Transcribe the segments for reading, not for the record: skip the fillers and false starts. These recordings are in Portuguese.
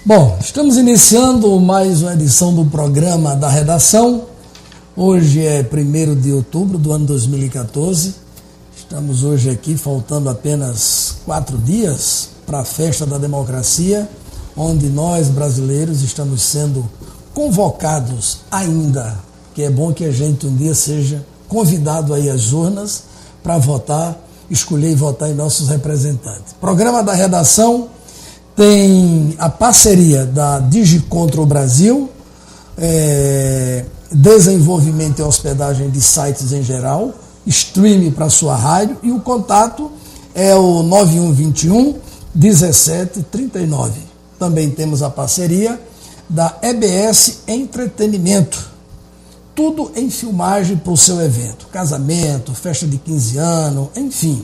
Bom, estamos iniciando mais uma edição do programa da redação. Hoje é 1º de outubro do ano 2014. Estamos hoje aqui, faltando apenas 4 dias para a festa da democracia, onde nós, brasileiros, estamos sendo convocados ainda, que é bom que a gente um dia seja convidado aí às urnas para votar, escolher e votar em nossos representantes. Programa da redação tem a parceria da DigiControl Brasil, desenvolvimento e hospedagem de sites em geral, streaming para sua rádio, e o contato é o 9121 1739. Também temos a parceria da EBS Entretenimento, tudo em filmagem para o seu evento, casamento, festa de 15 anos, enfim.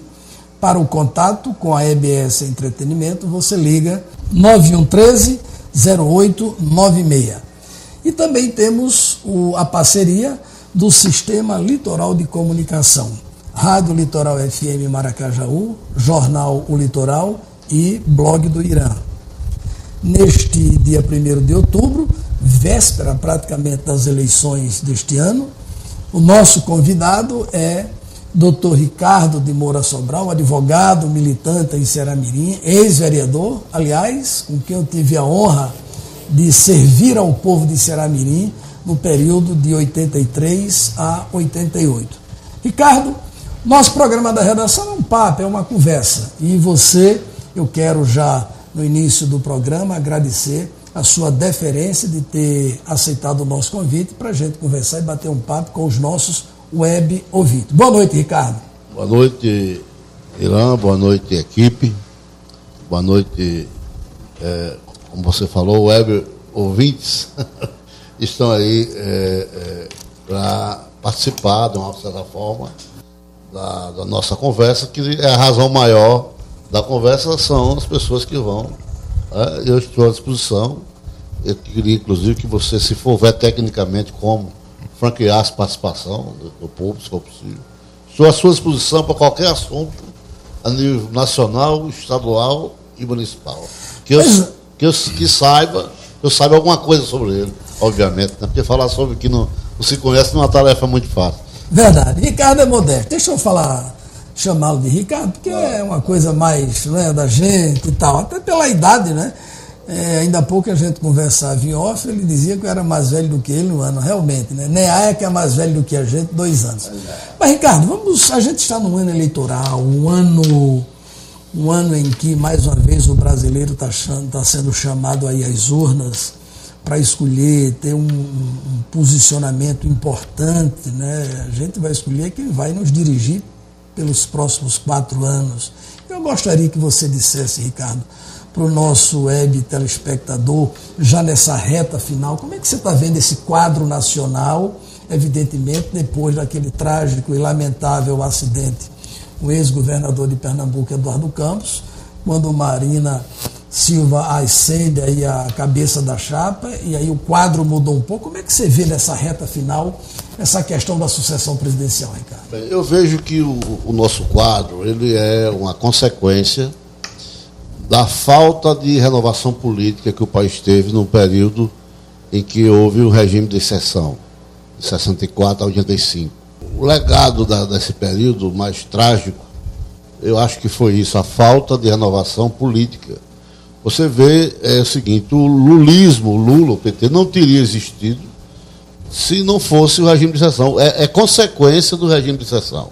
Para o contato com a EBS Entretenimento, você liga 9113-0896. E também temos a parceria do Sistema Litoral de Comunicação, Rádio Litoral FM Maracajaú, Jornal O Litoral e Blog do Irã. Neste dia 1º de outubro, véspera praticamente das eleições deste ano, o nosso convidado é Dr. Ricardo de Moura Sobral, advogado, militante em Ceará-Mirim, ex-vereador, aliás, com quem eu tive a honra de servir ao povo de Ceará-Mirim no período de 83 a 88. Ricardo, nosso programa da redação é um papo, é uma conversa. E você, eu quero já no início do programa agradecer a sua deferência de ter aceitado o nosso convite para a gente conversar e bater um papo com os nossos web ouvintes. Boa noite, Ricardo. Boa noite, Irã, boa noite, equipe, boa noite, como você falou, web ouvintes estão aí para participar, de uma certa forma, da nossa conversa, que é a razão maior da conversa, são as pessoas que vão. Eu estou à disposição, eu queria, inclusive, que você, se for ver tecnicamente como franquear a participação do povo, se for possível. Estou à sua disposição para qualquer assunto a nível nacional, estadual e municipal. Que eu saiba alguma coisa sobre ele, obviamente, né? Porque falar sobre o que não se conhece não é uma tarefa muito fácil. Verdade. Ricardo é modesto. Deixa eu chamá-lo de Ricardo, porque é uma coisa mais, né, da gente e tal, até pela idade, né? Ainda há pouco a gente conversava em off, ele dizia que eu era mais velho do que ele no ano, realmente, né? Neá é que é mais velho do que a gente, 2 anos. Mas, Ricardo, a gente está num ano eleitoral, um ano em que, mais uma vez, o brasileiro está sendo chamado aí às urnas para escolher, ter um posicionamento importante, né? A gente vai escolher quem vai nos dirigir pelos próximos 4 anos. Eu gostaria que você dissesse, Ricardo, para o nosso web telespectador, já nessa reta final, como é que você está vendo esse quadro nacional, evidentemente, depois daquele trágico e lamentável acidente com o ex-governador de Pernambuco, Eduardo Campos, quando Marina Silva ascende aí a cabeça da chapa, e aí o quadro mudou um pouco. Como é que você vê nessa reta final essa questão da sucessão presidencial, Ricardo? Bem, eu vejo que o nosso quadro ele é uma consequência da falta de renovação política que o país teve no período em que houve o regime de exceção, de 64 a 85. O legado desse período mais trágico, eu acho que foi isso, a falta de renovação política. Você vê o seguinte, o Lula, o PT, não teria existido se não fosse o regime de exceção. É consequência do regime de exceção.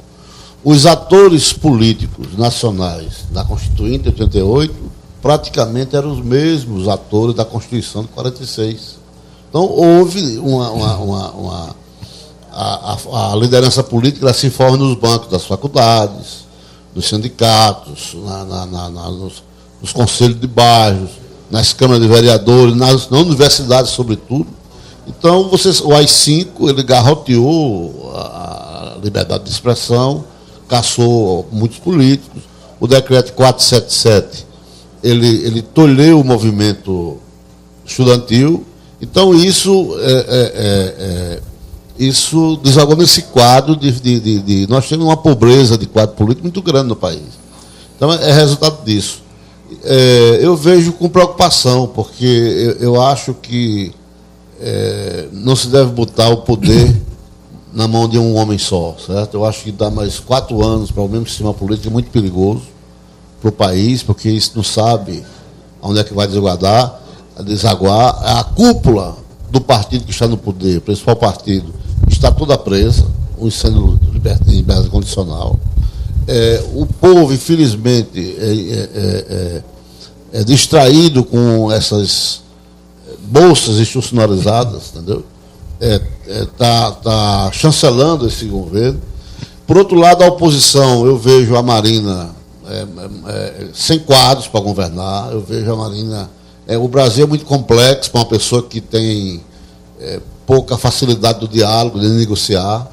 Os atores políticos nacionais da Constituinte de 88 praticamente eram os mesmos atores da Constituição de 46. Então, houve a liderança política, ela se forma nos bancos das faculdades, dos sindicatos, nos conselhos de bairros, nas câmaras de vereadores, nas universidades, sobretudo. Então, o AI-5, ele garroteou a liberdade de expressão, caçou muitos políticos. O decreto 477, ele tolheu o movimento estudantil. Então, isso desagou nesse quadro nós temos uma pobreza de quadro político muito grande no país. Então, é resultado disso. Eu vejo com preocupação, porque eu acho que não se deve botar o poder na mão de um homem só, certo? Eu acho que dar mais 4 anos para o mesmo sistema político é muito perigoso para o país, porque isso não sabe onde é que vai desaguar. A cúpula do partido que está no poder, o principal partido, está toda presa, uns sendo libertados em liberdade condicional. O povo, infelizmente, é distraído com essas bolsas institucionalizadas, entendeu? Tá chancelando esse governo. Por outro lado, a oposição, eu vejo a Marina sem quadros para governar, eu vejo a Marina... o Brasil é muito complexo para uma pessoa que tem pouca facilidade do diálogo, de negociar,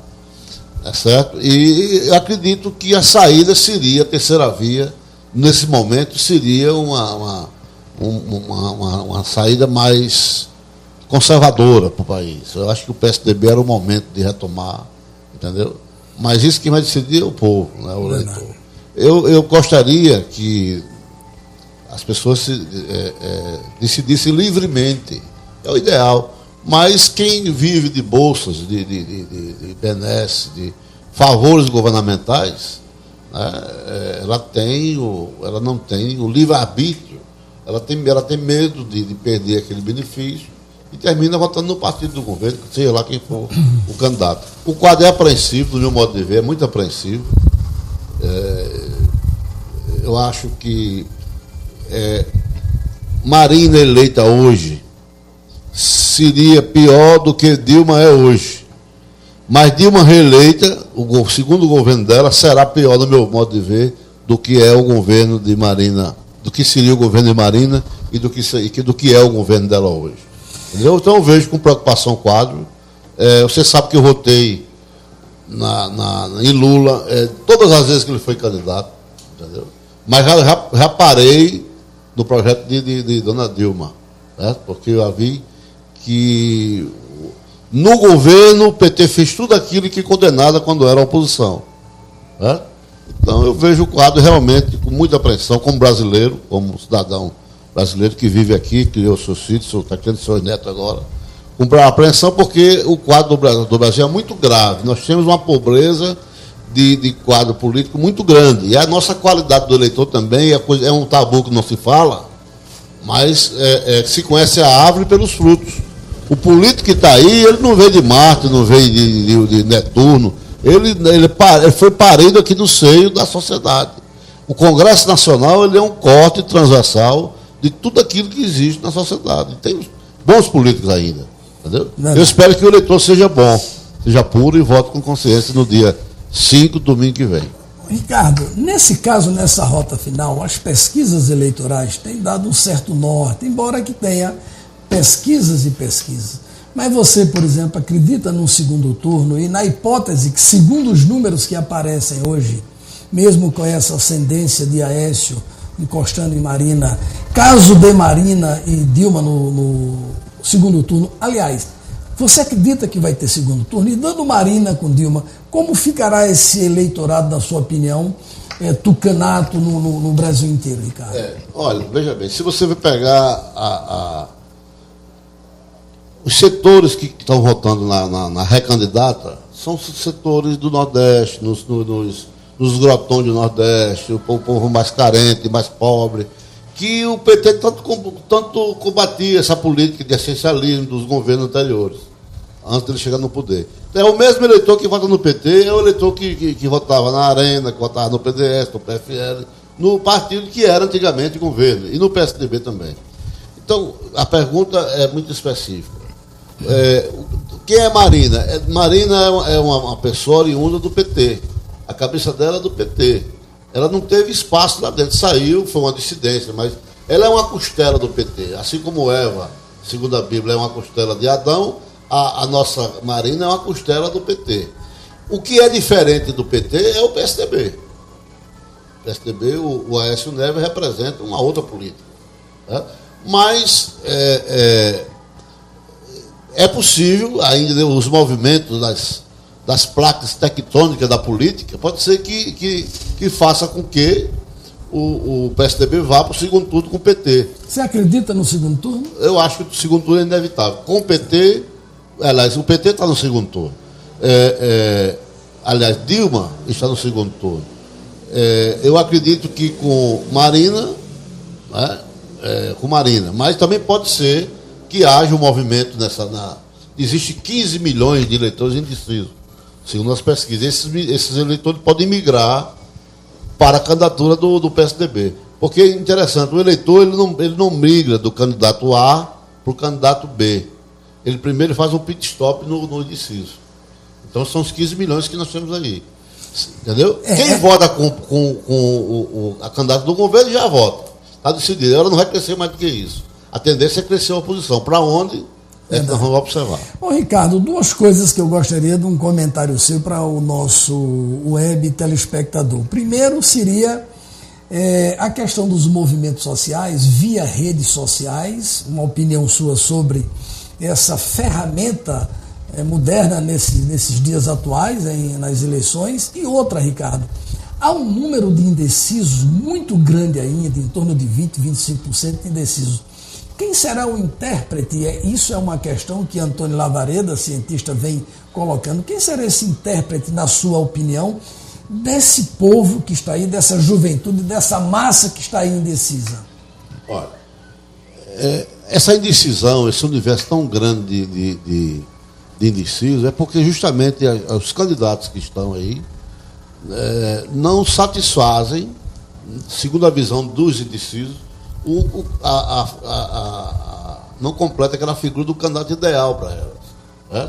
certo? E eu acredito que a saída seria, a terceira via, nesse momento, seria uma saída mais conservadora para o país. Eu acho que o PSDB era o momento de retomar, entendeu? Mas isso que vai decidir é o povo, né, o eleitor. Eu gostaria que as pessoas decidissem livremente, é o ideal. Mas quem vive de bolsas, de benesses, de favores governamentais, né, ela não tem o livre-arbítrio, ela tem medo de perder aquele benefício e termina votando no partido do governo, seja lá quem for o candidato. O quadro é apreensivo, do meu modo de ver, é muito apreensivo. Eu acho que Marina eleita hoje seria pior do que Dilma é hoje. Mas Dilma reeleita, o segundo governo dela será pior, no meu modo de ver, do que é o governo de Marina, do que seria o governo de Marina e do que é o governo dela hoje. Entendeu? Então eu vejo com preocupação o quadro. Você sabe que eu votei em Lula todas as vezes que ele foi candidato, entendeu? Mas já parei no projeto de Dona Dilma, certo? Porque eu vi que no governo o PT fez tudo aquilo que condenava quando era oposição, certo? Então eu vejo o quadro realmente com muita apreensão, como brasileiro, como cidadão brasileiro que vive aqui, criou seus filhos, está criando seus netos agora, com apreensão, porque o quadro do Brasil é muito grave. Nós temos uma pobreza de quadro político muito grande. E a nossa qualidade do eleitor também é um tabu que não se fala, mas se conhece a árvore pelos frutos. O político que está aí, ele não veio de Marte, não veio de Netuno, ele foi parido aqui no seio da sociedade. O Congresso Nacional ele é um corte transversal de tudo aquilo que existe na sociedade. Tem bons políticos ainda, entendeu? Eu espero que o eleitor seja bom, seja puro e vote com consciência no dia 5, domingo que vem. Ricardo, nesse caso, nessa rota final, as pesquisas eleitorais têm dado um certo norte, embora que tenha pesquisas e pesquisas. Mas você, por exemplo, acredita num segundo turno e na hipótese que, segundo os números que aparecem hoje, mesmo com essa ascendência de Aécio encostando em Marina, caso de Marina e Dilma no segundo turno, aliás, você acredita que vai ter segundo turno? E dando Marina com Dilma, como ficará esse eleitorado, na sua opinião, tucanato no Brasil inteiro, Ricardo? Olha, veja bem, se você vai pegar os setores que estão votando na recandidata, são setores do Nordeste, nos grotões do Nordeste, o povo mais carente, mais pobre, que o PT tanto combatia essa política de essencialismo dos governos anteriores, antes de ele chegar no poder. Então, é o mesmo eleitor que vota no PT, é o eleitor que votava na Arena, que votava no PDS, no PFL, no partido que era antigamente governo, e no PSDB também. Então, a pergunta é muito específica. Quem é Marina? Marina é uma pessoa oriunda do PT. A cabeça dela é do PT. Ela não teve espaço lá dentro, saiu, foi uma dissidência, mas ela é uma costela do PT. Assim como Eva, segundo a Bíblia, é uma costela de Adão, a nossa Marina é uma costela do PT. O que é diferente do PT é o PSDB. O PSDB, o Aécio Neves, representa uma outra política. Né? Mas é possível, ainda os movimentos das placas tectônicas da política, pode ser que faça com que o PSDB vá para o segundo turno com o PT. Você acredita no segundo turno? Eu acho que o segundo turno é inevitável. Com o PT, aliás, o PT está no segundo turno. Aliás, Dilma está no segundo turno. Eu acredito que com Marina, né, mas também pode ser que haja um movimento existe 15 milhões de eleitores indecisos, segundo as pesquisas. Esses eleitores podem migrar para a candidatura do PSDB. Porque é interessante, o eleitor ele não migra do candidato A para o candidato B. Ele primeiro faz um pit stop no indeciso. Então são os 15 milhões que nós temos aí. Entendeu? Quem vota com a candidata do governo já vota. Está decidido. Ela não vai crescer mais do que isso. A tendência é crescer a oposição. Para onde? É que nós vamos observar. Bom, Ricardo, duas coisas que eu gostaria de um comentário seu para o nosso web telespectador. Primeiro seria a questão dos movimentos sociais via redes sociais, uma opinião sua sobre essa ferramenta moderna nesses dias atuais, nas eleições. E outra, Ricardo, há um número de indecisos muito grande ainda, em torno de 20%, 25% de indecisos. Quem será o intérprete? Isso é uma questão que Antônio Lavareda, cientista, vem colocando. Quem será esse intérprete, na sua opinião, desse povo que está aí, dessa juventude, dessa massa que está aí indecisa? Olha, essa indecisão, esse universo tão grande de indecisos, é porque justamente os candidatos que estão aí não satisfazem, segundo a visão dos indecisos, não completa aquela figura do candidato ideal para elas. Né?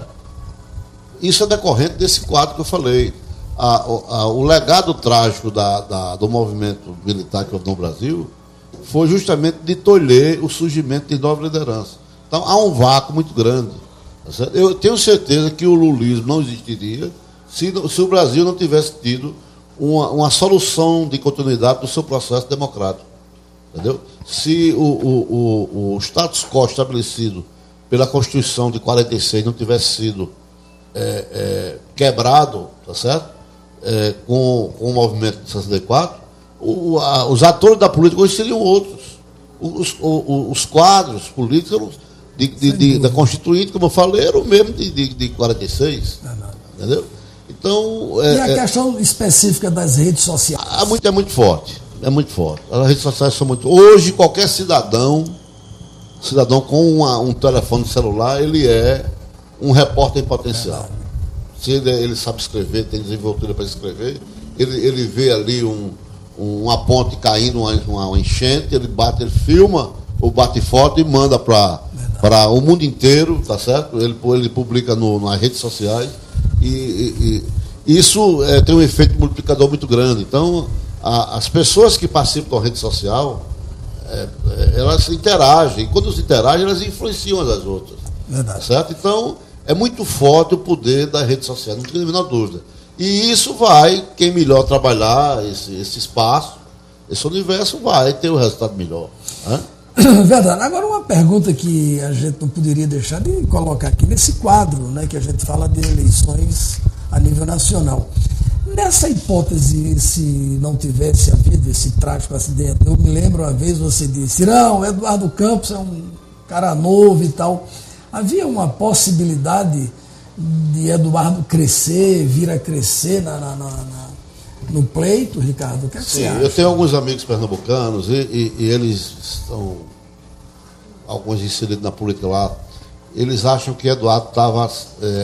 Isso é decorrente desse quadro que eu falei. O legado trágico do movimento militar que houve no Brasil foi justamente de tolher o surgimento de nova liderança. Então há um vácuo muito grande. Tá, eu tenho certeza que o lulismo não existiria se o Brasil não tivesse tido uma solução de continuidade do seu processo democrático. Entendeu? Se o status quo estabelecido pela Constituição de 46 não tivesse sido quebrado, tá certo? Com o movimento de 64, os atores da política hoje seriam outros. Os quadros políticos da Constituinte, como eu falei, eram o mesmo de 46. Entendeu? Então, e a questão específica das redes sociais? É muito forte. É muito forte. As redes sociais são muito... Hoje, qualquer cidadão com um telefone celular, ele é um repórter em potencial. Se ele sabe escrever, tem desenvoltura para escrever, ele vê ali uma ponte caindo, uma enchente, ele filma, ou bate foto e manda para o mundo inteiro, tá certo? Ele publica nas redes sociais e isso tem um efeito multiplicador muito grande. Então, as pessoas que participam da rede social, elas interagem. E quando elas interagem, elas influenciam as outras. Verdade. Certo? Então, é muito forte o poder da rede social, não tem a menor dúvida. E isso quem melhor trabalhar esse espaço, esse universo, vai ter um resultado melhor. Né? Verdade. Agora, uma pergunta que a gente não poderia deixar de colocar aqui nesse quadro, né, que a gente fala de eleições a nível nacional. Nessa hipótese, se não tivesse havido esse trágico acidente, eu me lembro uma vez você disse, não, Eduardo Campos é um cara novo e tal. Havia uma possibilidade de Eduardo vir a crescer no pleito, Ricardo? O que é que você acha? Eu tenho alguns amigos pernambucanos e eles estão, alguns inseridos na política lá, eles acham que Eduardo estava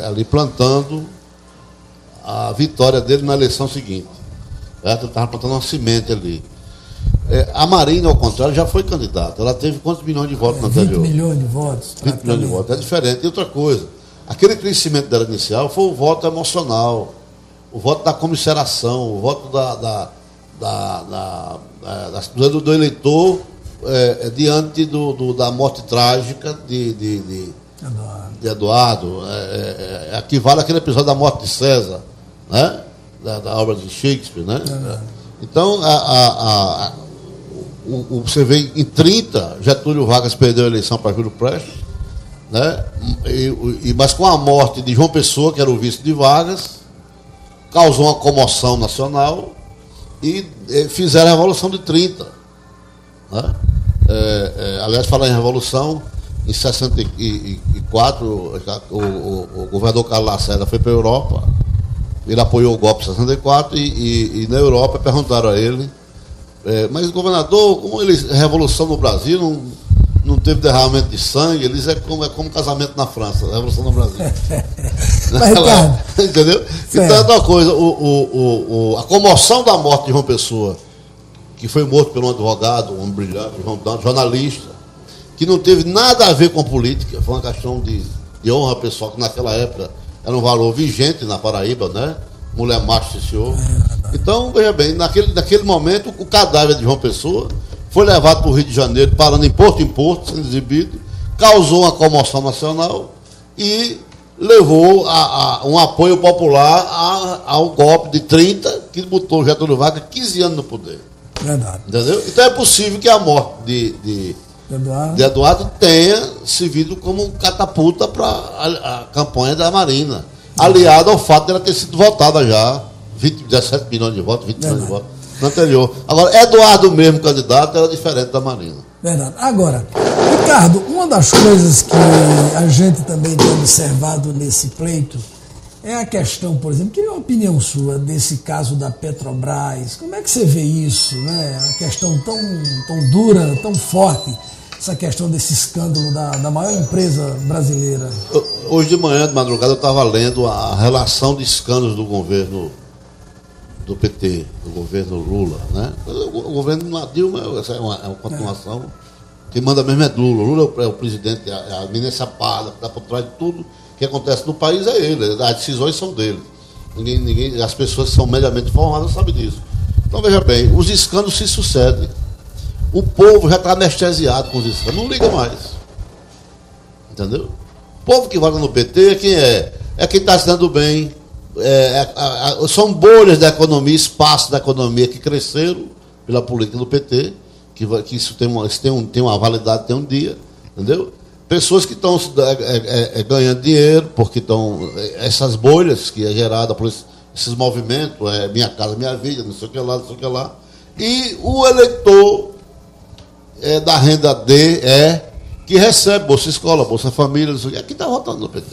ali plantando a vitória dele na eleição seguinte. Certo? Ele estava plantando uma semente ali. A Marina, ao contrário, já foi candidata. Ela teve quantos milhões de votos no anterior? 20 milhões de votos. 20 milhões de votos. É diferente. E outra coisa, aquele crescimento dela inicial foi o voto emocional, o voto da comisseração, o voto do eleitor diante da morte trágica de Eduardo. Equivale àquele episódio da morte de César, né? Da obra de Shakespeare, né? Então, você vê em 30, Getúlio Vargas perdeu a eleição para Júlio Prestes, né? Mas com a morte de João Pessoa, que era o vice de Vargas, causou uma comoção nacional e fizeram a Revolução de 30. Né? Aliás, falar em Revolução, em 64, o governador Carlos Lacerda foi para a Europa, ele apoiou o golpe em 64 e na Europa perguntaram a ele, mas governador, como Revolução no Brasil não teve derramamento de sangue, eles é como casamento na França, Revolução no Brasil. Entendeu? Certo. Então é uma coisa, a comoção da morte de João Pessoa, que foi morto por um advogado, um brilhante, um jornalista, que não teve nada a ver com política, foi uma questão de honra pessoal, que naquela época era um valor vigente na Paraíba, né? Mulher macho, senhor. Então, veja bem, naquele momento, o cadáver de João Pessoa foi levado para o Rio de Janeiro, parando em porto, sendo exibido, causou uma comoção nacional e levou a um apoio popular ao golpe de 30, que botou Getúlio Vargas 15 anos no poder. Verdade. Entendeu? Então é possível que a morte de Eduardo tenha servido como catapulta para a campanha da Marina, aliado ao fato de ela ter sido votada já, 17 milhões de votos, 20 milhões de votos no anterior. Agora, Eduardo mesmo candidato era diferente da Marina. Verdade. Agora, Ricardo, uma das coisas que a gente também tem observado nesse pleito é a questão, por exemplo, queria uma opinião sua desse caso da Petrobras. Como é que você vê isso, né? A questão tão dura, tão forte, essa questão desse escândalo da maior empresa brasileira. Hoje de manhã, de madrugada, eu estava lendo a relação de escândalos do governo do PT, do governo Lula, né? O governo da Dilma é uma continuação. Quem manda mesmo é Lula. Lula é o presidente, a eminência parda, que está por trás de tudo que acontece no país é ele, as decisões são dele. As pessoas que são mediamente informadas sabem disso. Então, veja bem, os escândalos se sucedem. O povo já está anestesiado com os escândalos, não liga mais. Entendeu? O povo que vota no PT é quem é? É quem está se dando bem. São bolhas da economia, espaços da economia que cresceram pela política do PT, que isso tem uma validade, tem um dia, entendeu? Pessoas que estão ganhando dinheiro, porque estão. Essas bolhas que é gerada por esses movimentos, Minha Casa Minha Vida, não sei o que lá, não sei o que lá. E o eleitor da renda D que recebe Bolsa Escola, Bolsa Família, não sei o que, é que está votando no PT.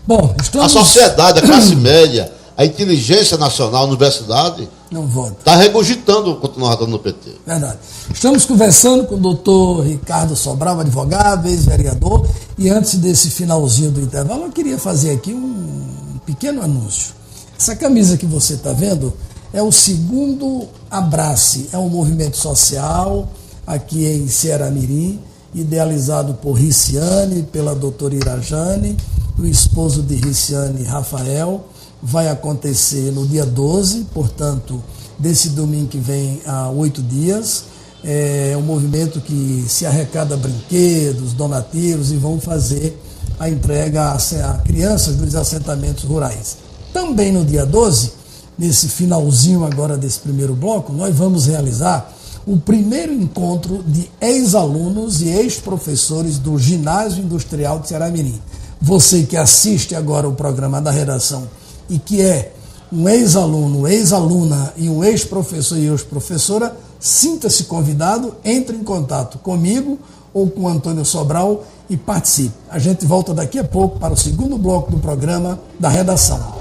Bom, a sociedade, a classe média, a inteligência nacional, a universidade, não vota. Está regurgitando continuar votando no PT. Verdade. Estamos conversando com o doutor Ricardo Sobral, advogado, ex-vereador, e antes desse finalzinho do intervalo, eu queria fazer aqui um pequeno anúncio. Essa camisa que você está vendo é o segundo Abrace, é um movimento social aqui em Ceará-Mirim, idealizado por Riciane, pela doutora Irajane, o esposo de Riciane, Rafael. Vai acontecer no dia 12, portanto, desse domingo que vem a 8 dias. É um movimento que se arrecada brinquedos, donativos e vão fazer a entrega a crianças dos assentamentos rurais. Também no dia 12, nesse finalzinho agora desse primeiro bloco, nós vamos realizar o primeiro encontro de ex-alunos e ex-professores do Ginásio Industrial de Ceará-Mirim. Você que assiste agora o programa da redação e que é um ex-aluno, ex-aluna e um ex-professor e ex-professora, sinta-se convidado, entre em contato comigo ou com o Antônio Sobral e participe. A gente volta daqui a pouco para o segundo bloco do programa da redação.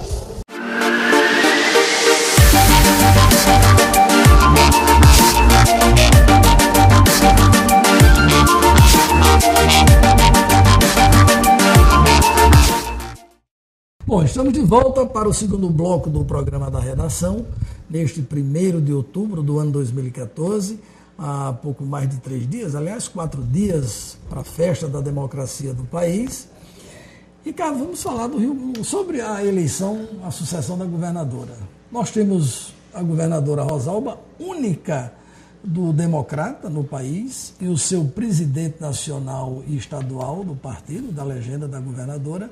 Bom, estamos de volta para o segundo bloco do programa da redação, neste 1º de outubro do ano 2014, há pouco mais de 3 dias, aliás, 4 dias para a festa da democracia do país. Ricardo, vamos falar sobre a eleição, a sucessão da governadora. Nós temos a governadora Rosalba, única do Democrata no país, e o seu presidente nacional e estadual do partido, da legenda da governadora,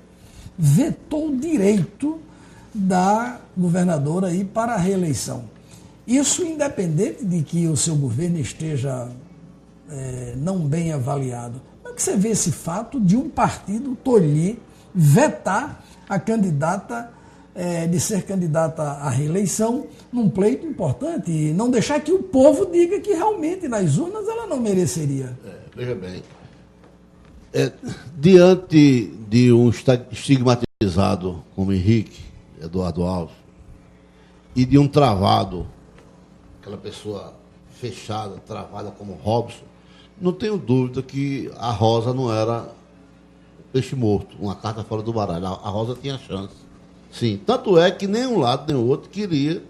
vetou o direito da governadora ir para a reeleição. Isso independente de que o seu governo esteja não bem avaliado. Como é que você vê esse fato de um partido tolher, vetar a candidata de ser candidata à reeleição num pleito importante e não deixar que o povo diga que realmente nas urnas ela não mereceria. Veja bem, diante de um estigmatizado como Henrique Eduardo Alves e de um travado, aquela pessoa fechada, travada como Robson, não tenho dúvida que a Rosa não era peixe morto, uma carta fora do baralho. A Rosa tinha chance. Sim, tanto é que nem um lado nem o outro queria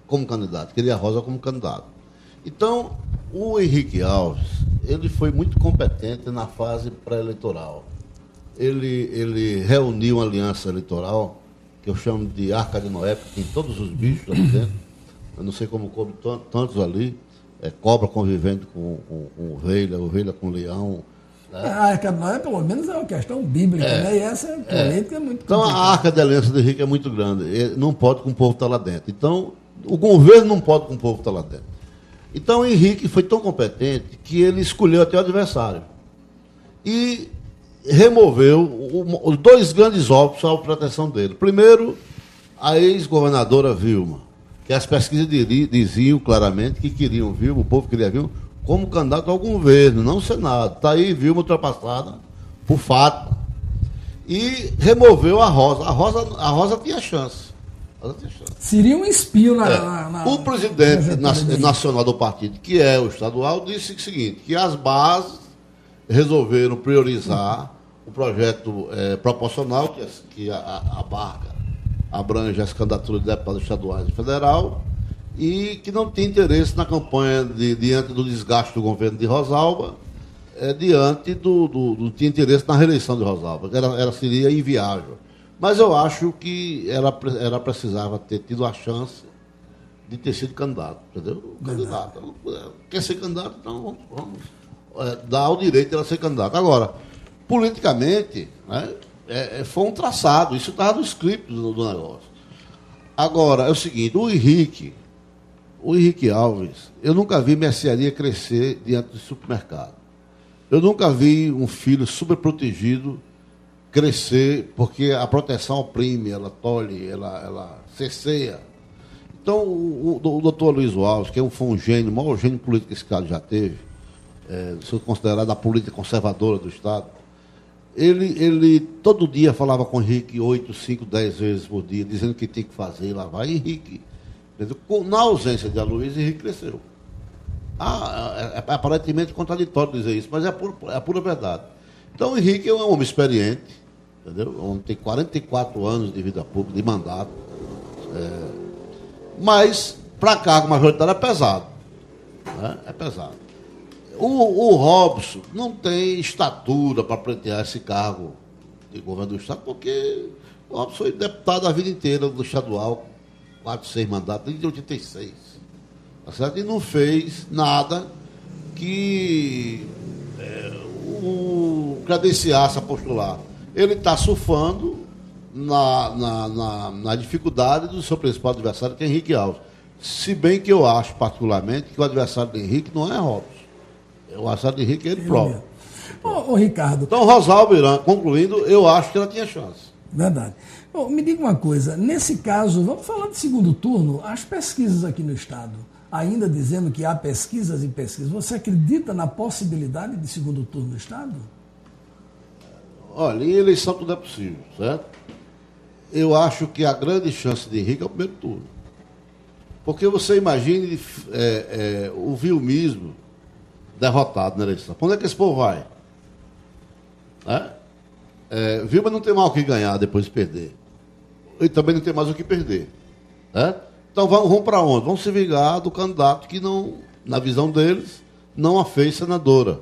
como candidato, queria a Rosa como candidato. Então, o Henrique Alves, ele foi muito competente na fase pré-eleitoral. Ele reuniu uma aliança eleitoral, que eu chamo de Arca de Noé, porque tem todos os bichos ali dentro. Eu não sei como coube tantos ali. Cobra convivendo com ovelha com leão. Né? A Arca de Noé, pelo menos, é uma questão bíblica, né? E essa política é muito Então, complicada. a Arca de Aliança do Henrique é muito grande. Ele não pode com o povo estar lá dentro. Então, o governo não pode com o povo estar lá dentro. Então, o Henrique foi tão competente que ele escolheu até o adversário. E removeu os dois grandes óbitos à proteção dele. Primeiro, a ex-governadora Vilma, que as pesquisas diziam claramente que queriam Vilma, o povo queria Vilma, como candidato ao governo, não ao Senado. Está aí Vilma ultrapassada por Fátima. E removeu a Rosa. A Rosa tinha chance. Seria um espio na O presidente nacional do partido, que é o estadual, disse o seguinte, que as bases resolveram priorizar o projeto proporcional, que abrange as candidaturas de deputados estaduais e federal, e que não tinha interesse na campanha diante do desgaste do governo de Rosalba, não tinha interesse na reeleição de Rosalba, seria inviável. Mas eu acho que ela precisava ter tido a chance de ter sido candidato, entendeu? Candidato. Quer ser candidato, então vamos dar o direito de ela ser candidata. Agora, politicamente, né, foi um traçado, isso estava no script do negócio. Agora, é o seguinte, o Henrique Alves, eu nunca vi mercearia crescer diante do supermercado. Eu nunca vi um filho superprotegido crescer, porque a proteção oprime, ela tolhe, ela cerceia. Então, o doutor Luiz Alves, que foi um gênio, o maior gênio político que esse cara já teve, se considerado a política conservadora do Estado, ele todo dia falava com o Henrique 8, 5, 10 vezes por dia, dizendo o que tem que fazer, lá vai Henrique. Na ausência de Aloysio, Henrique cresceu. É aparentemente contraditório dizer isso, mas é a pura verdade. Então, o Henrique é um homem experiente, entendeu? Um homem que tem 44 anos de vida pública, de mandato. Mas, para cargo majoritário, é pesado. Né? É pesado. O Robson não tem estatura para pleitear esse cargo de governo do Estado, porque o Robson foi deputado a vida inteira do estadual, 4, 6 mandatos, desde 86. Tá certo? E não fez nada que o credenciasse a postular. Ele está surfando na dificuldade do seu principal adversário, que é Henrique Alves. Se bem que eu acho, particularmente, que o adversário de Henrique não é Robson. O adversário de Henrique é ele próprio. Ô, Ricardo. Então, Rosalba Irã, concluindo, eu acho que ela tinha chance. Verdade. Bom, me diga uma coisa, nesse caso, vamos falar de segundo turno, as pesquisas aqui no Estado, ainda dizendo que há pesquisas e pesquisas, você acredita na possibilidade de segundo turno no Estado? Olha, em eleição tudo é possível, certo? Eu acho que a grande chance de Henrique é o primeiro turno. Porque você imagine o vilmismo derrotado na eleição. Para onde é que esse povo vai? Vilma não tem mais o que ganhar depois de perder. E também não tem mais o que perder. Então vão para onde? Vão se vingar do candidato que, não, na visão deles, não a fez senadora.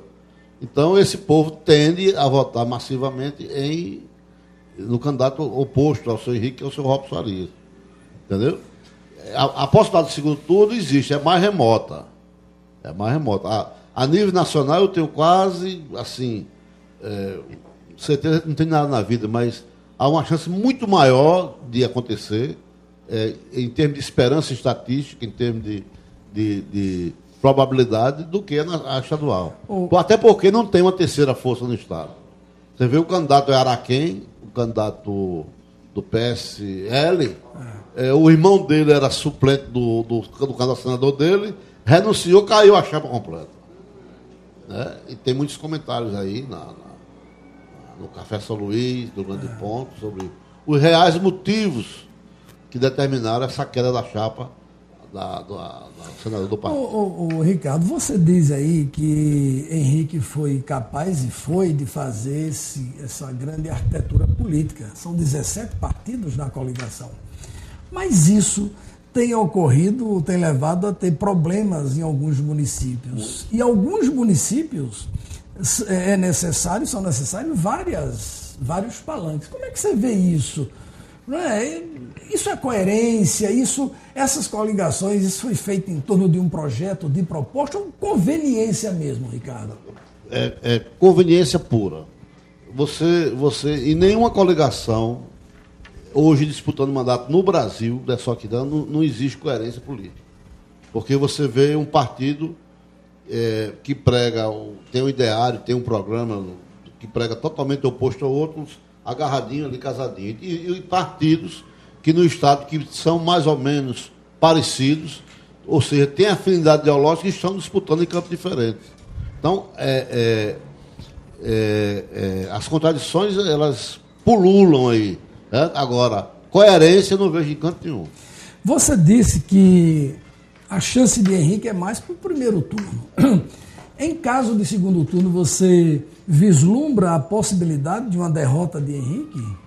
Então esse povo tende a votar massivamente no candidato oposto ao seu Henrique, que é o seu Robson Arias. Entendeu? A possibilidade de segundo turno existe, é mais remota. É mais remota. A nível nacional eu tenho quase, assim, certeza que não tem nada na vida, mas há uma chance muito maior de acontecer, em termos de esperança estatística, em termos de probabilidade, do que a estadual. Até porque não tem uma terceira força no Estado. Você vê o candidato é Araquém, o candidato do PSL, o irmão dele era suplente do candidato senador dele, renunciou, caiu a chapa completa. Né? E tem muitos comentários aí no Café São Luís, do Grande Ponto, sobre os reais motivos que determinaram essa queda da chapa do senador do partido. Ricardo, você diz aí que Henrique foi capaz e foi de fazer essa grande arquitetura política. São 17 partidos na coligação. Mas isso tem ocorrido, tem levado a ter problemas em alguns municípios. E alguns municípios são necessários vários palanques. Como é que você vê isso? Não é? Isso é coerência, essas coligações, isso foi feito em torno de um projeto, de proposta, ou conveniência mesmo, Ricardo? É conveniência pura. Você, em nenhuma coligação, hoje disputando mandato no Brasil, dessa aqui não existe coerência política. Porque você vê um partido que prega, tem um ideário, tem um programa que prega totalmente oposto a outros, agarradinho ali, casadinho. E partidos que no Estado que são mais ou menos parecidos, ou seja, têm afinidade ideológica e estão disputando em campos diferentes. Então, as contradições, elas pululam aí. Né? Agora, coerência eu não vejo em canto nenhum. Você disse que a chance de Henrique é mais para o primeiro turno. Em caso de segundo turno, você vislumbra a possibilidade de uma derrota de Henrique?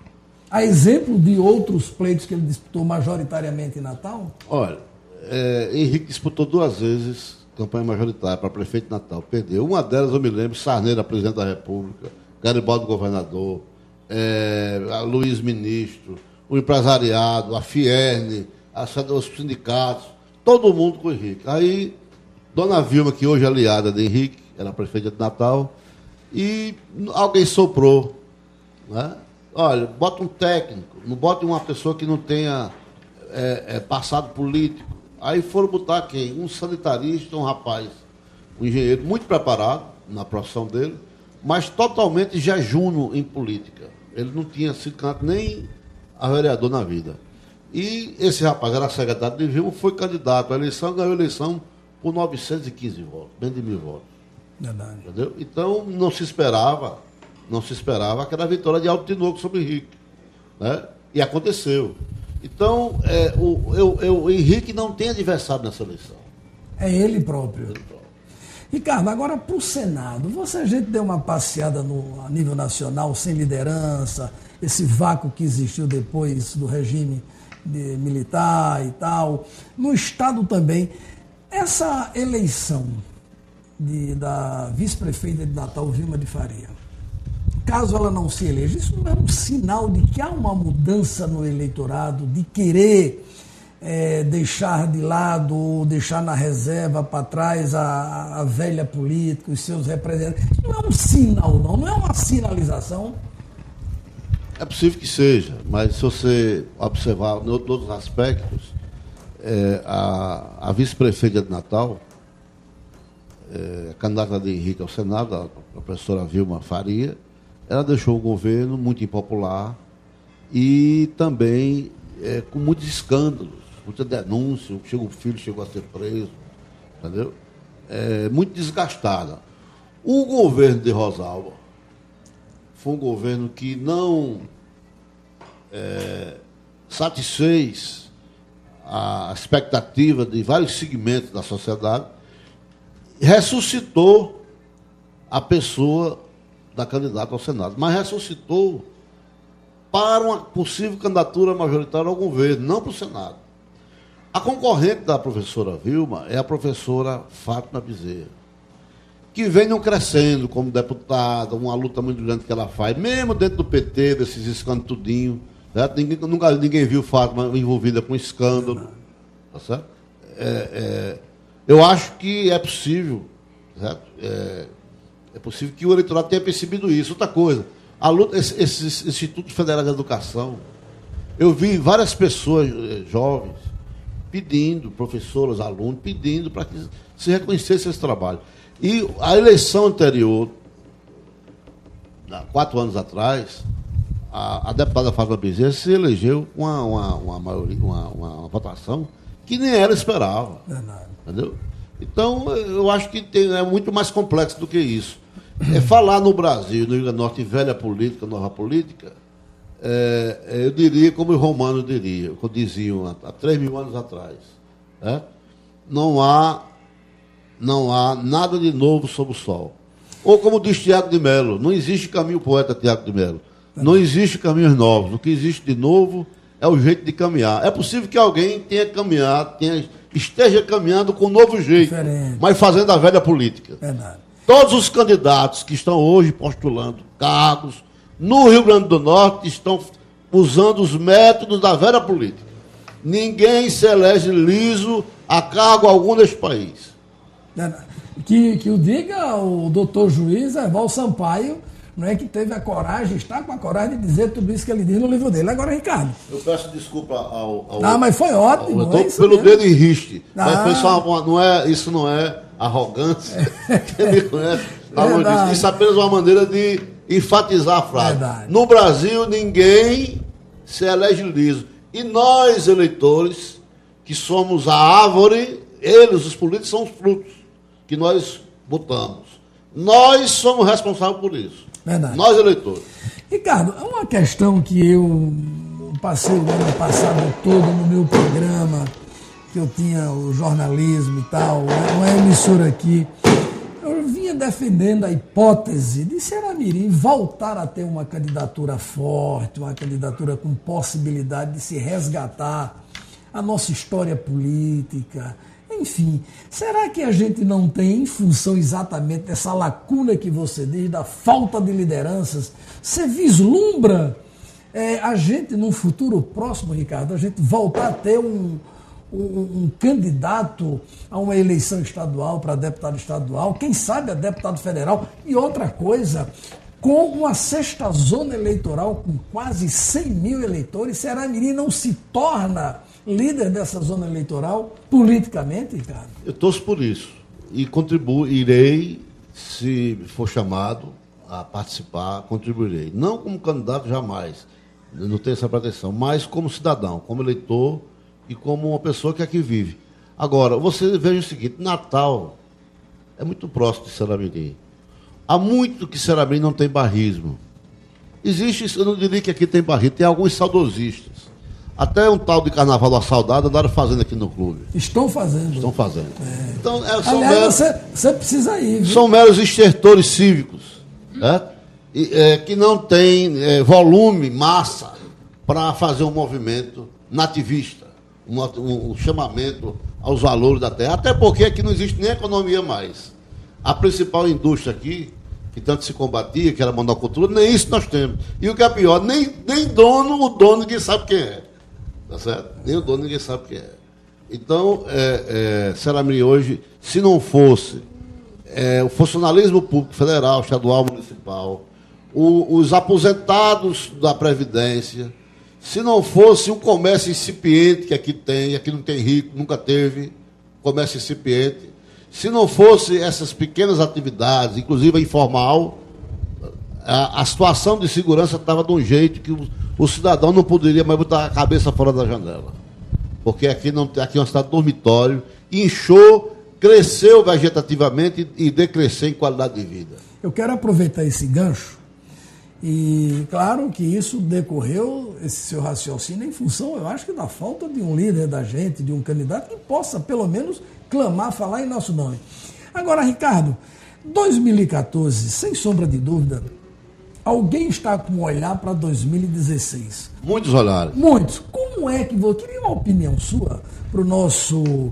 A exemplo de outros pleitos que ele disputou majoritariamente em Natal? Olha, Henrique disputou 2 vezes campanha majoritária para prefeito de Natal. Perdeu. Uma delas, eu me lembro, Sarneira, presidente da República, Garibaldi, governador, Luiz, ministro, o empresariado, a Fierne, os sindicatos, todo mundo com o Henrique. Aí, Dona Vilma, que hoje é aliada de Henrique, era prefeita de Natal, e alguém soprou, né? Olha, bota um técnico, não bota uma pessoa que não tenha passado político. Aí foram botar quem? Um sanitarista, um rapaz, um engenheiro muito preparado na profissão dele, mas totalmente jejuno em política. Ele não tinha sido candidato nem a vereador na vida. E esse rapaz era secretário de Vilma, foi candidato à eleição, ganhou a eleição por 915 votos, bem de 1.000 votos. Verdade. Entendeu? Então não se esperava aquela vitória de Alto Tinoco sobre Henrique. Né? E aconteceu. Então, o Henrique não tem adversário nessa eleição. É ele próprio. Ricardo, agora para o Senado, a gente deu uma passeada a nível nacional, sem liderança, esse vácuo que existiu depois do regime militar e tal. No Estado também, essa eleição da vice-prefeita de Natal, Vilma de Faria, caso ela não se eleja, isso não é um sinal de que há uma mudança no eleitorado, de querer deixar de lado ou deixar na reserva para trás a velha política, os seus representantes? Isso não é um sinal, não é uma sinalização? É possível que seja, mas se você observar em outros aspectos, a vice-prefeita de Natal, a candidata de Henrique ao Senado, a professora Vilma Faria, ela deixou o governo muito impopular e também com muitos escândalos, muita denúncia, o filho chegou a ser preso, entendeu? Muito desgastada. O governo de Rosalba foi um governo que não satisfez a expectativa de vários segmentos da sociedade, ressuscitou a pessoa da candidata ao Senado, mas ressuscitou para uma possível candidatura majoritária ao governo, não para o Senado. A concorrente da professora Vilma é a professora Fátima Bezerra, que vem não crescendo como deputada, uma luta muito grande que ela faz, mesmo dentro do PT, desses escândalos tudinho. Né? Ninguém viu Fátima envolvida com escândalo. Tá certo? Eu acho que é possível, certo? É possível que o eleitorado tenha percebido isso. Outra coisa, a luta, esses Institutos Federais de Educação, eu vi várias pessoas jovens pedindo, professoras, alunos, pedindo para que se reconhecesse esse trabalho. E a eleição anterior, 4 anos atrás, a deputada Fátima Bezerra se elegeu com uma maioria, uma votação que nem ela esperava. Entendeu? Então, eu acho que é muito mais complexo do que isso. Falar no Brasil, no Rio Grande do Norte, velha política, nova política, eu diria como os romanos diziam há 3.000 anos atrás. Não há nada de novo sob o sol. Ou como diz Tiago de Mello, não existe caminho, poeta Tiago de Mello, não existe caminhos novos. O que existe de novo é o jeito de caminhar. É possível que alguém esteja caminhando com um novo jeito, mas fazendo a velha política. Todos os candidatos que estão hoje postulando cargos no Rio Grande do Norte estão usando os métodos da velha política. Ninguém se elege liso a cargo algum neste país. Que o diga o doutor juiz Evaldo Sampaio, não é, que teve a coragem, está com a coragem de dizer tudo isso que ele diz no livro dele. Agora, Ricardo. Eu peço desculpa ao mas foi ótimo. Pelo dedo em riste. Mas foi só isso não é arrogância. Quem me conhece, isso é apenas uma maneira de enfatizar a frase. No Brasil, ninguém se elege liso. E nós, eleitores, que somos a árvore, eles, os políticos, são os frutos que nós botamos. Nós somos responsáveis por isso. Nós, eleitores. Ricardo, é uma questão que eu passei o ano passado todo no meu programa, que eu tinha o jornalismo e tal, uma emissora aqui. Eu vinha defendendo a hipótese de Ceará-Mirim voltar a ter uma candidatura forte, uma candidatura com possibilidade de se resgatar a nossa história política. Enfim, será que a gente não tem, em função exatamente dessa lacuna que você diz, da falta de lideranças, você vislumbra a gente, num futuro próximo, Ricardo, a gente voltar a ter um candidato a uma eleição estadual para deputado estadual, quem sabe a deputado federal, e outra coisa, com uma sexta zona eleitoral com quase 100 mil eleitores, Ceará-Mirim não se torna líder dessa zona eleitoral politicamente, Ricardo? Eu torço por isso e contribuirei, se for chamado a participar, contribuirei. Não como candidato, jamais, eu não tenho essa pretensão, mas como cidadão, como eleitor e como uma pessoa que aqui vive. Agora, você veja o seguinte, Natal é muito próximo de Ceará-Mirim. Há muito que Ceará-Mirim não tem barrismo. Existe, eu não diria que aqui tem barrismo, tem alguns saudosistas. Até um tal de Carnaval da Saudade andaram fazendo aqui no clube. Estão fazendo. Então, você precisa ir. Viu? São meros estertores cívicos, que não têm volume, massa, para fazer um movimento nativista, um chamamento aos valores da terra. Até porque aqui não existe nem economia mais. A principal indústria aqui, que tanto se combatia, que era a monocultura, nem isso nós temos. E o que é pior, nem o dono ninguém sabe quem é. Tá certo? Nem o dono ninguém sabe quem é. Então, Ceará-Mirim hoje, se não fosse o funcionalismo público federal, estadual, municipal, os aposentados da Previdência, se não fosse o comércio incipiente que aqui não tem rico, nunca teve comércio incipiente, se não fosse essas pequenas atividades, inclusive a informal, a situação de segurança estava de um jeito que o cidadão não poderia mais botar a cabeça fora da janela. Porque aqui é uma cidade dormitório, inchou, cresceu vegetativamente e decresceu em qualidade de vida. Eu quero aproveitar esse gancho e, claro, que isso decorreu, esse seu raciocínio, em função, eu acho que da falta de um líder da gente, de um candidato que possa, pelo menos, clamar, falar em nosso nome. Agora, Ricardo, 2014, sem sombra de dúvida, alguém está com um olhar para 2016. Muitos olhares. Muitos. Como é que eu queria uma opinião sua para o nosso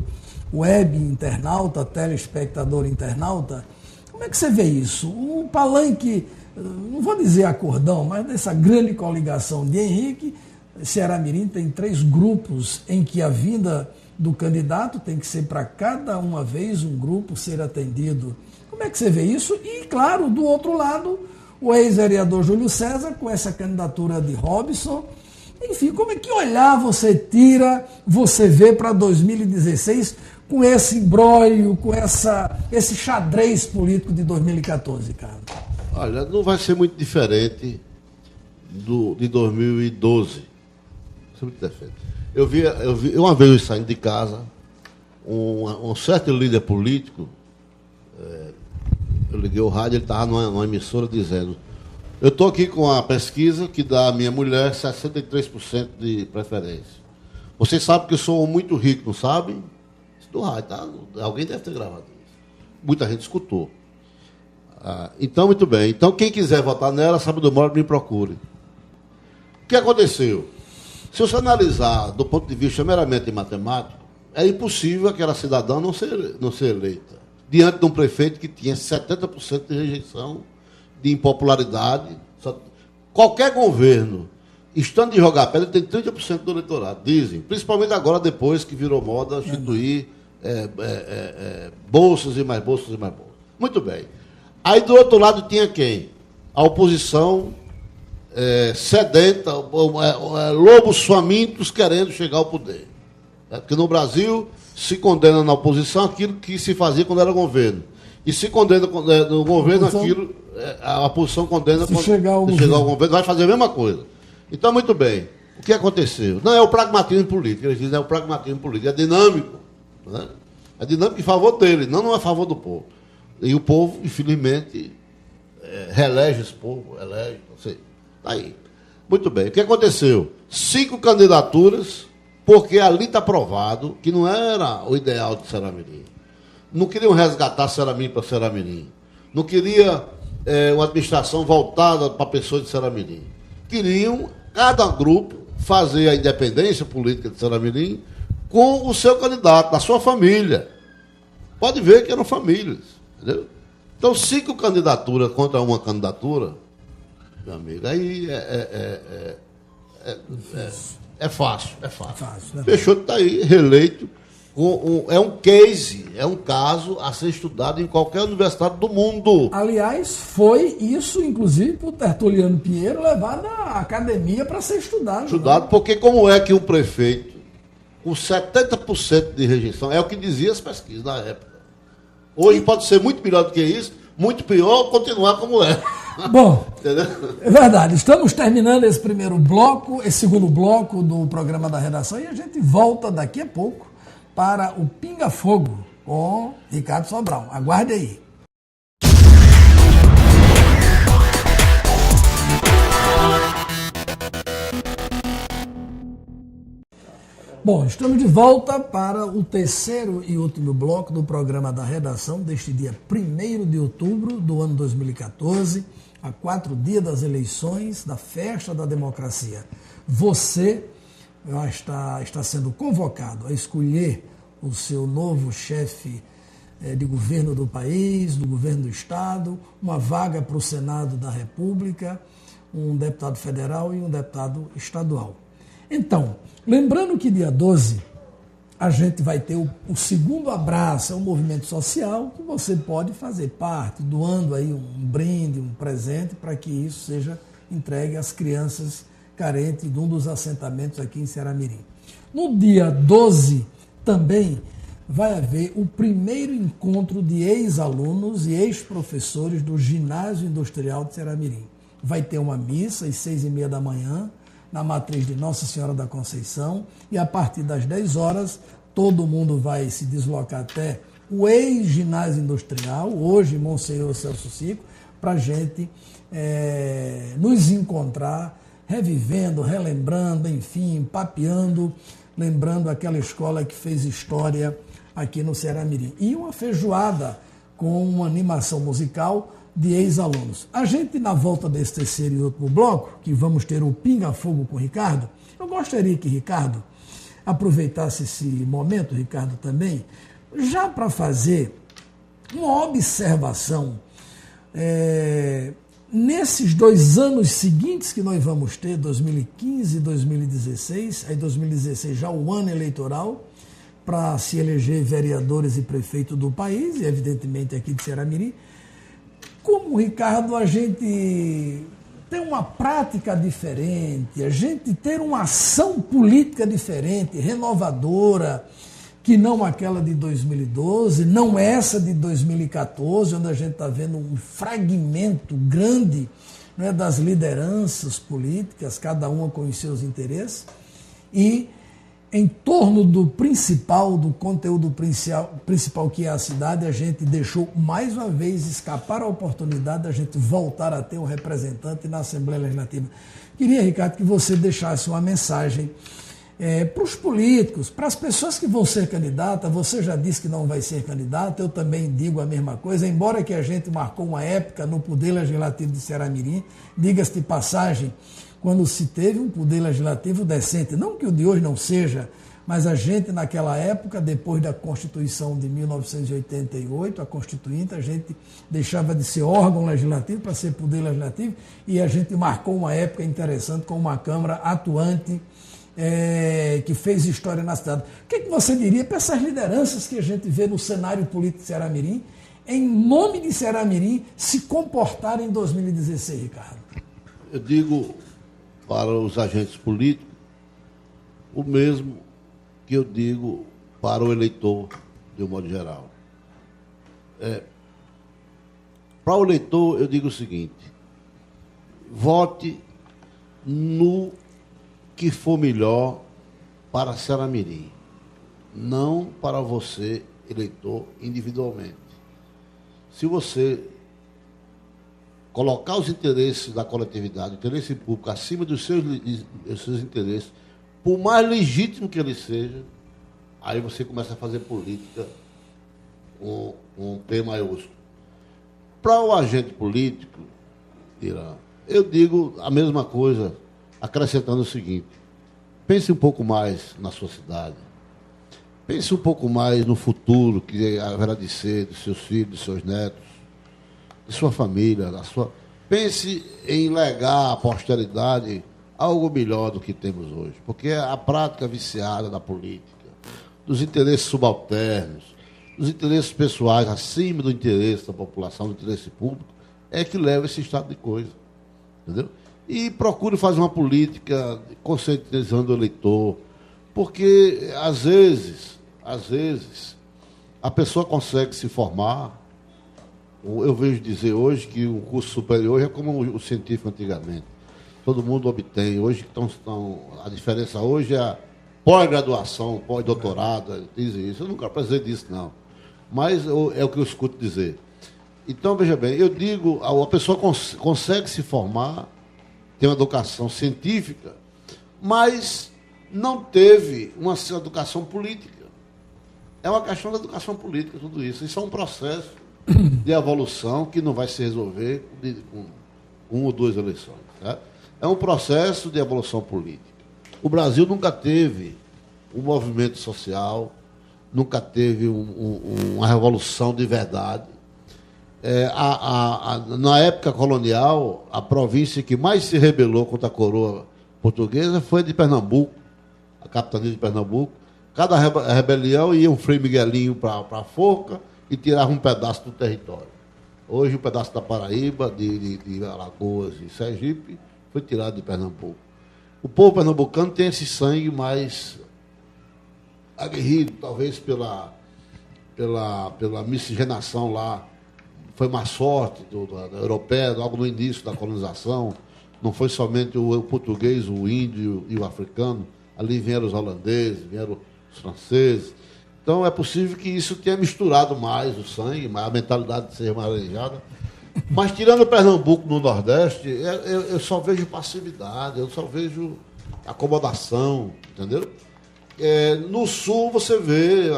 web internauta, telespectador internauta? Como é que você vê isso? O palanque, não vou dizer acordão, mas dessa grande coligação de Henrique, Ceará-Mirim tem 3 grupos em que a vinda do candidato tem que ser para cada uma vez um grupo ser atendido. Como é que você vê isso? E, claro, do outro lado, o ex-vereador Júlio César, com essa candidatura de Robson. Enfim, como é que olhar você vê para 2016 com esse imbróglio, com esse xadrez político de 2014, cara? Olha, não vai ser muito diferente de 2012. Sempre defende. Eu vi uma vez eu saindo de casa, um certo líder político, eu liguei o rádio, ele estava numa emissora dizendo: eu estou aqui com a pesquisa que dá à minha mulher 63% de preferência. Vocês sabem que eu sou muito rico, não sabem? Isso do rádio, tá? Alguém deve ter gravado isso. Muita gente escutou. Então, muito bem. Então, quem quiser votar nela, sabe do modo, me procure. O que aconteceu? Se você analisar do ponto de vista meramente matemático, é impossível aquela cidadã não ser eleita. Diante de um prefeito que tinha 70% de rejeição, de impopularidade. Qualquer governo, estando de jogar pedra, tem 30% do eleitorado, dizem. Principalmente agora, depois que virou moda instituir bolsas e mais bolsas e mais bolsas. Muito bem. Aí, do outro lado, tinha quem? A oposição sedenta, lobos famintos querendo chegar ao poder. Porque no Brasil se condena na oposição aquilo que se fazia quando era governo. E se condena no governo aquilo, a oposição condena quando chegar ao governo, vai fazer a mesma coisa. Então, muito bem. O que aconteceu? Não é o pragmatismo político, eles dizem é o pragmatismo político, é dinâmico. Né? É dinâmico em favor dele, não é a favor do povo. E o povo, infelizmente, reelege esse povo, elege, não sei. Tá aí. Muito bem. O que aconteceu? 5 candidaturas, porque ali está provado que não era o ideal de Serra-Mirim. Não queriam resgatar Serra-Mirim para Serra-Mirim. Não queria uma administração voltada para pessoas de Serra-Mirim. Queriam, cada grupo, fazer a independência política de Serra-Mirim com o seu candidato, da sua família. Pode ver que eram famílias. Entendeu? Então, 5 candidaturas contra uma candidatura, meu amigo, aí é fácil. Peixoto está aí, reeleito. É um case, é um caso a ser estudado em qualquer universidade do mundo. Aliás, foi isso, inclusive, por Tertuliano Pinheiro, levado à academia para ser estudado. Estudado, porque como é que um prefeito, com 70% de rejeição, é o que diziam as pesquisas na época. Hoje pode ser muito melhor do que isso, muito pior, continuar como é. Bom, é verdade. Estamos terminando esse primeiro bloco, esse segundo bloco do programa da redação, e a gente volta daqui a pouco para o Pinga Fogo com Ricardo Sobral. Aguarde aí. Bom, estamos de volta para o terceiro e último bloco do programa da redação deste dia 1º de outubro do ano 2014, a 4 dias das eleições, da festa da democracia. Você está sendo convocado a escolher o seu novo chefe de governo do país, do governo do Estado, uma vaga para o Senado da República, um deputado federal e um deputado estadual. Então, lembrando que dia 12 a gente vai ter o segundo abraço, é um movimento social que você pode fazer parte, doando aí um brinde, um presente, para que isso seja entregue às crianças carentes de um dos assentamentos aqui em Ceará-Mirim. No dia 12 também vai haver o primeiro encontro de ex-alunos e ex-professores do Ginásio Industrial de Ceará-Mirim. Vai ter uma missa às 6h30 da manhã, na matriz de Nossa Senhora da Conceição, e a partir das 10 horas todo mundo vai se deslocar até o ex-ginásio industrial, hoje Monsenhor Celso Cico, para a gente nos encontrar, revivendo, relembrando, enfim, papeando, lembrando aquela escola que fez história aqui no Ceará-Mirim. E uma feijoada com uma animação musical de ex-alunos. A gente, na volta desse terceiro e último bloco, que vamos ter o Pinga Fogo com o Ricardo, eu gostaria que Ricardo aproveitasse esse momento, Ricardo também, já para fazer uma observação nesses 2 anos seguintes que nós vamos ter, 2015 e 2016, aí 2016 já o ano eleitoral, para se eleger vereadores e prefeitos do país, e evidentemente aqui de Ceará-Mirim. Como, Ricardo, a gente ter uma prática diferente, a gente ter uma ação política diferente, renovadora, que não aquela de 2012, não essa de 2014, onde a gente está vendo um fragmento grande né, das lideranças políticas, cada uma com os seus interesses, e em torno do conteúdo principal que é a cidade, a gente deixou mais uma vez escapar a oportunidade da gente voltar a ter um representante na Assembleia Legislativa. Queria, Ricardo, que você deixasse uma mensagem para os políticos, para as pessoas que vão ser candidatas. Você já disse que não vai ser candidata, eu também digo a mesma coisa, embora que a gente marcou uma época no Poder Legislativo de Ceará-Mirim, diga-se de passagem, quando se teve um poder legislativo decente, não que o de hoje não seja, mas a gente naquela época, depois da Constituição de 1988, a Constituinte, a gente deixava de ser órgão legislativo para ser poder legislativo, e a gente marcou uma época interessante com uma Câmara atuante, que fez história na cidade. O que você diria para essas lideranças que a gente vê no cenário político de Ceará-Mirim, em nome de Ceará-Mirim, se comportarem em 2016, Ricardo? Eu digo para os agentes políticos o mesmo que eu digo para o eleitor, de um modo geral. Para o eleitor, eu digo o seguinte: vote no que for melhor para Ceará-Mirim, não para você, eleitor, individualmente. Se você colocar os interesses da coletividade, o interesse público, acima dos seus interesses, por mais legítimo que ele seja, aí você começa a fazer política com um P maiúsculo. Para o agente político, Irã, eu digo a mesma coisa, acrescentando o seguinte: pense um pouco mais na sua cidade, pense um pouco mais no futuro que haverá de ser dos seus filhos, dos seus netos, de sua família, pense em legar à posteridade algo melhor do que temos hoje, porque a prática viciada da política, dos interesses subalternos, dos interesses pessoais acima do interesse da população, do interesse público, é que leva esse estado de coisa, entendeu? E procure fazer uma política conscientizando o eleitor, porque às vezes a pessoa consegue se formar. Eu vejo dizer hoje que o curso superior é como o científico antigamente. Todo mundo obtém. Hoje a diferença hoje é a pós-graduação, pós-doutorado, dizem isso. Eu nunca precisei disso, não. Mas é o que eu escuto dizer. Então, veja bem, eu digo, a pessoa consegue se formar, tem uma educação científica, mas não teve uma educação política. É uma questão da educação política, tudo isso. Isso é um processo de evolução que não vai se resolver com uma ou duas eleições. Certo? É um processo de evolução política. O Brasil nunca teve um movimento social, nunca teve uma revolução de verdade. Na época colonial, a província que mais se rebelou contra a coroa portuguesa foi de Pernambuco, a capitania de Pernambuco. Cada rebelião ia um Frei Miguelinho para a forca e tirava um pedaço do território. Hoje, um pedaço da Paraíba, de Alagoas e Sergipe, foi tirado de Pernambuco. O povo pernambucano tem esse sangue mais aguerrido, talvez pela miscigenação lá. Foi mais forte da europeia, logo no início da colonização. Não foi somente o português, o índio e o africano. Ali vieram os holandeses, vieram os franceses. Então, é possível que isso tenha misturado mais o sangue, a mentalidade de ser mais arejada. Mas, tirando Pernambuco no Nordeste, eu só vejo passividade, eu só vejo acomodação, entendeu? No Sul, você vê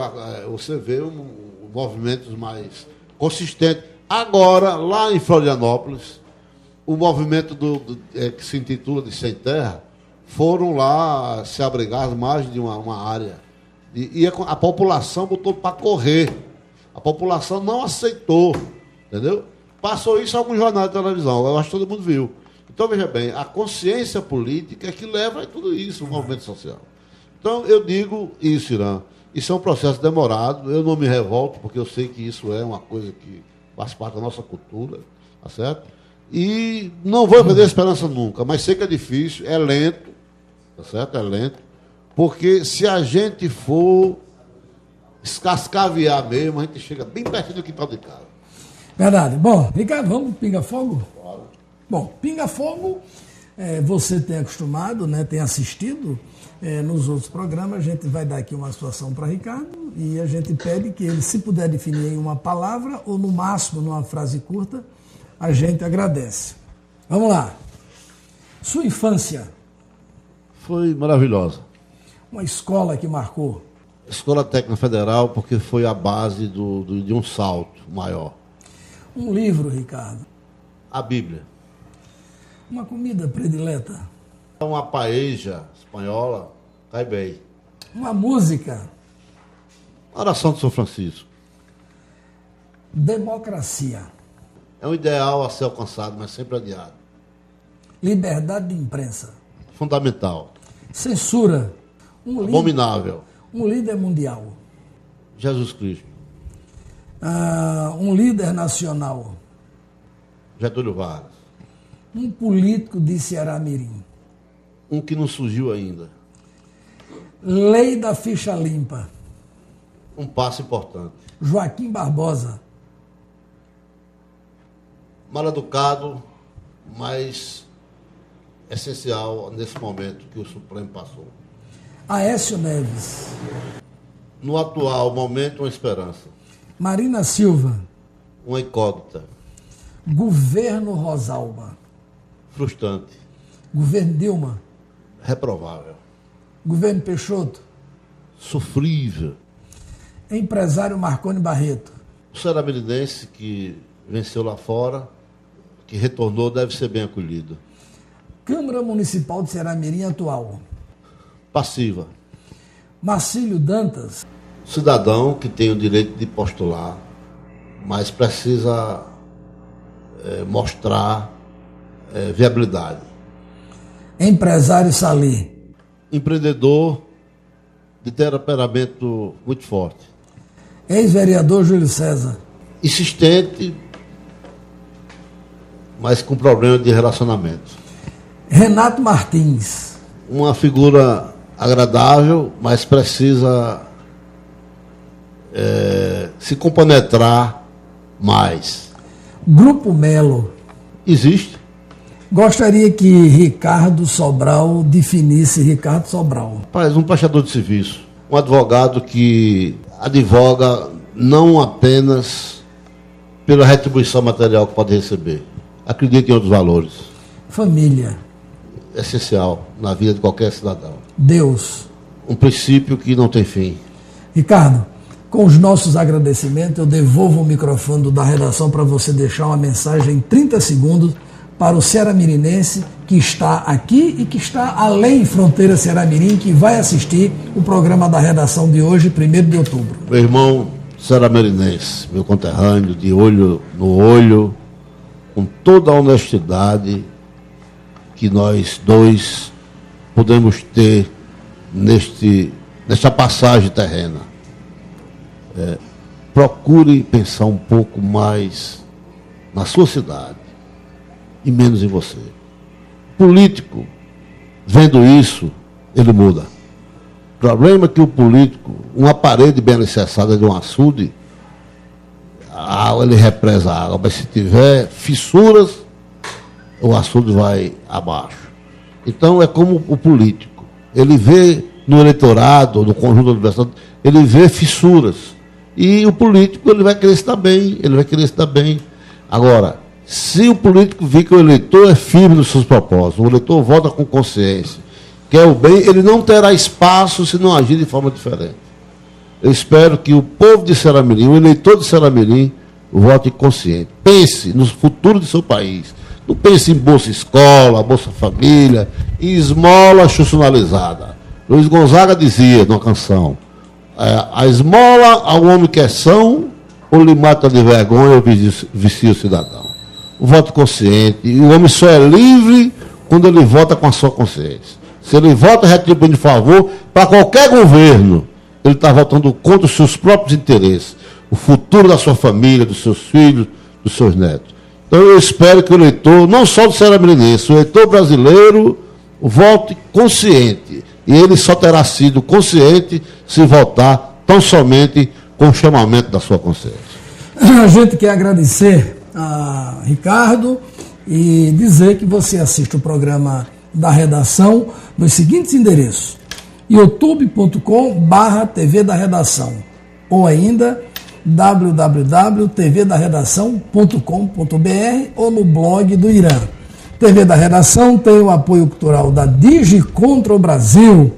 movimentos mais consistentes. Agora, lá em Florianópolis, o movimento que se intitula de Sem Terra, foram lá se abrigar mais de uma área. E a população botou para correr. A população não aceitou, entendeu? Passou isso em alguns jornais de televisão, eu acho que todo mundo viu. Então, veja bem, a consciência política é que leva a tudo isso, o movimento social. Então, eu digo isso, Irã. Isso é um processo demorado, eu não me revolto, porque eu sei que isso é uma coisa que faz parte da nossa cultura, tá certo? E não vou perder a esperança nunca, mas sei que é difícil, é lento, tá certo? É lento, porque se a gente for escascaviar mesmo, a gente chega bem pertinho do quintal de casa. Verdade. Bom, Ricardo, vamos pinga fogo? Claro. Bom, Pinga Fogo, você tem acostumado, né, tem assistido nos outros programas. A gente vai dar aqui uma situação para Ricardo e a gente pede que ele, se puder definir em uma palavra ou no máximo numa frase curta, a gente agradece. Vamos lá. Sua infância? Foi maravilhosa. Uma escola que marcou? Escola Técnica Federal, porque foi a base de um salto maior. Um livro, Ricardo? A Bíblia. Uma comida predileta? Uma paella espanhola, cai bem. Uma música? Oração de São Francisco. Democracia? É um ideal a ser alcançado, mas sempre adiado. Liberdade de imprensa? Fundamental. Censura? Abominável. Um líder mundial? Jesus Cristo. Um líder nacional? Getúlio Vargas. Um político de Ceará-Mirim? Um que não surgiu ainda. Lei da ficha limpa? Um passo importante. Joaquim Barbosa? Mal educado, mas essencial nesse momento que o Supremo passou. Aécio Neves? No atual momento, uma esperança. Marina Silva? Uma incógnita. Governo Rosalba? Frustrante. Governo Dilma? Reprovável. Governo Peixoto? Sofrível. Empresário Marconi Barreto? O ceará-mirinense que venceu lá fora, que retornou, deve ser bem acolhido. Câmara Municipal de Ceará-Mirim atual? Passiva. Marcílio Dantas? Cidadão que tem o direito de postular, mas precisa mostrar viabilidade. Empresário Sali? Empreendedor de temperamento muito forte. Ex-vereador Júlio César? Insistente, mas com problema de relacionamento. Renato Martins? Uma figura agradável, mas precisa se compenetrar mais. Grupo Melo? Existe. Gostaria que Ricardo Sobral definisse Ricardo Sobral. Rapaz, um prestador de serviço, um advogado que advoga não apenas pela retribuição material que pode receber, acredita em outros valores. Família? Essencial na vida de qualquer cidadão. Deus? Um princípio que não tem fim. Ricardo, com os nossos agradecimentos, eu devolvo o microfone da redação para você deixar uma mensagem em 30 segundos para o ceará-mirinense que está aqui e que está além fronteira Ceará-Mirim, que vai assistir o programa da redação de hoje, 1º de outubro. Meu irmão ceará-mirinense, meu conterrâneo, de olho no olho, com toda a honestidade que nós dois podemos ter nesta passagem terrena. Procure pensar um pouco mais na sua cidade e menos em você. Político, vendo isso, ele muda. O problema é que o político, uma parede bem alicerçada de um açude, a água, ele represa a água, mas se tiver fissuras, o açude vai abaixo. Então é como o político. Ele vê no eleitorado, no conjunto da universidade, ele vê fissuras. E o político, ele vai querer estar bem, Agora, se o político vê que o eleitor é firme nos seus propósitos, o eleitor vota com consciência, quer o bem, ele não terá espaço se não agir de forma diferente. Eu espero que o povo de Ceará-Mirim, o eleitor de Ceará-Mirim, vote consciente. Pense no futuro de seu país. Não pense em Bolsa Escola, Bolsa Família, em esmola institucionalizada. Luiz Gonzaga dizia numa canção, a esmola ao homem que é são, ou lhe mata de vergonha ou vicia o cidadão. O voto consciente, e o homem só é livre quando ele vota com a sua consciência. Se ele vota retribuindo de favor, para qualquer governo, ele está votando contra os seus próprios interesses, o futuro da sua família, dos seus filhos, dos seus netos. Então eu espero que o eleitor, não só do ceará-mirense, o eleitor brasileiro, vote consciente. E ele só terá sido consciente se votar tão somente com o chamamento da sua consciência. A gente quer agradecer a Ricardo e dizer que você assiste o programa da redação nos seguintes endereços: youtube.com/TV da Redação, ou ainda www.tvdaredação.com.br ou no blog do Irã. TV da Redação tem o apoio cultural da Digicontrol Brasil,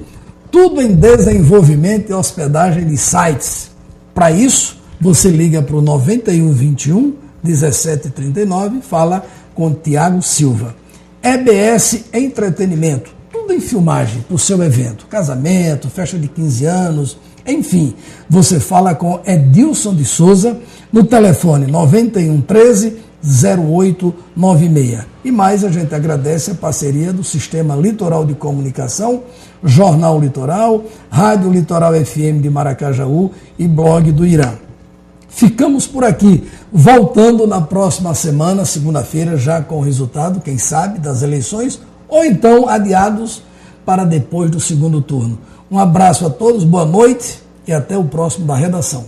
tudo em desenvolvimento e hospedagem de sites. Para isso, você liga para o 9121 1739 e fala com Tiago Silva. EBS Entretenimento, tudo em filmagem para o seu evento, casamento, festa de 15 anos, enfim, você fala com Edilson de Souza no telefone 9113-0896. E mais, a gente agradece a parceria do Sistema Litoral de Comunicação, Jornal Litoral, Rádio Litoral FM de Maracajaú e Blog do Irã. Ficamos por aqui, voltando na próxima semana, segunda-feira, já com o resultado, quem sabe, das eleições, ou então adiados para depois do segundo turno. Um abraço a todos, boa noite e até o próximo da Redação.